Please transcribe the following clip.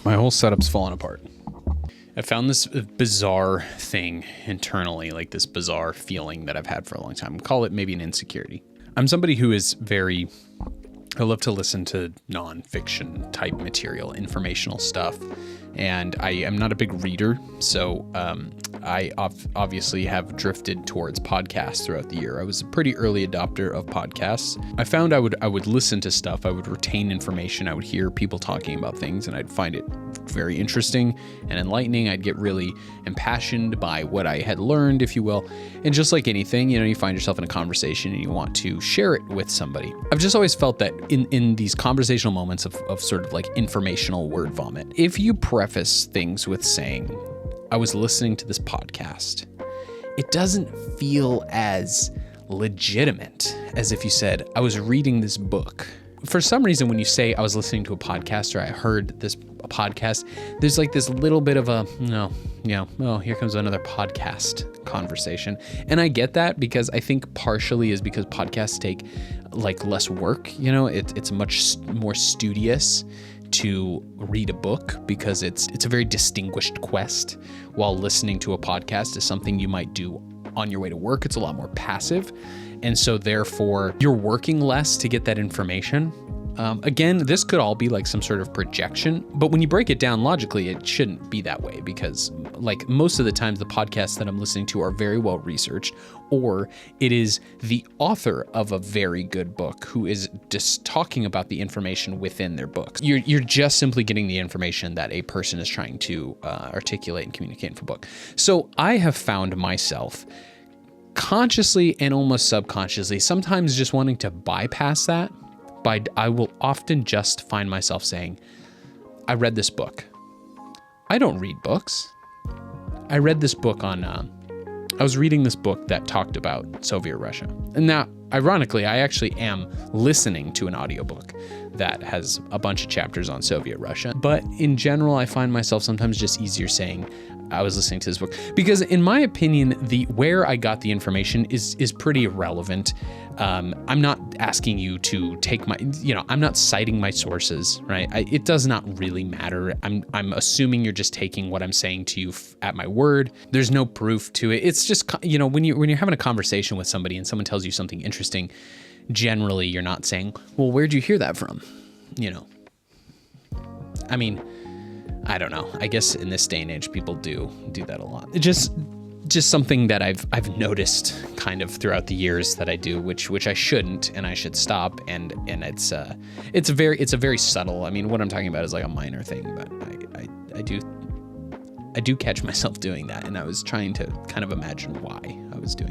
My whole setup's falling apart. I found this bizarre thing internally, like this bizarre feeling that I've had for a long time. Call it maybe an insecurity. I'm somebody who is I love to listen to nonfiction type material, informational stuff. And I am not a big reader, so I obviously have drifted towards podcasts throughout the year. I was a pretty early adopter of podcasts. I found I would listen to stuff, I would retain information, I would hear people talking about things, and I'd find it very interesting and enlightening. I'd get really impassioned by what I had learned, if you will. And just like anything, you find yourself in a conversation and you want to share it with somebody. I've just always felt that in these conversational moments of sort of like informational word vomit, if you preface things with saying, I was listening to this podcast, it doesn't feel as legitimate as if you said, I was reading this book. For some reason, when you say I was listening to a podcast or I heard this podcast, there's like this little bit of a, here comes another podcast conversation. And I get that because I think partially is because podcasts take like less work. It's much more studious to read a book because it's a very distinguished quest, while listening to a podcast is something you might do on your way to work. It's a lot more passive. And so therefore you're working less to get that information. Again, this could all be like some sort of projection, but when you break it down logically, it shouldn't be that way, because like most of the times the podcasts that I'm listening to are very well researched, or it is the author of a very good book who is just talking about the information within their books. You're just simply getting the information that a person is trying to articulate and communicate in a book. So I have found myself consciously and almost subconsciously sometimes just wanting to bypass that. I will often just find myself saying, I read this book. I don't read books. I read this book I was reading this book that talked about Soviet Russia. And now, ironically, I actually am listening to an audiobook that has a bunch of chapters on Soviet Russia. But in general, I find myself sometimes just easier saying, I was listening to this book, because in my opinion, where I got the information is pretty irrelevant. I'm not asking you to take I'm not citing my sources, right? It does not really matter. I'm assuming you're just taking what I'm saying to you at my word. There's no proof to it. It's just, when you're having a conversation with somebody and someone tells you something interesting, generally you're not saying, well, where'd you hear that from? I mean, I don't know. I guess in this day and age, people do that a lot. Just something that I've noticed kind of throughout the years that I do, which I shouldn't, and I should stop. And it's a very subtle. I mean, what I'm talking about is like a minor thing, but I do catch myself doing that, and I was trying to kind of imagine why I was doing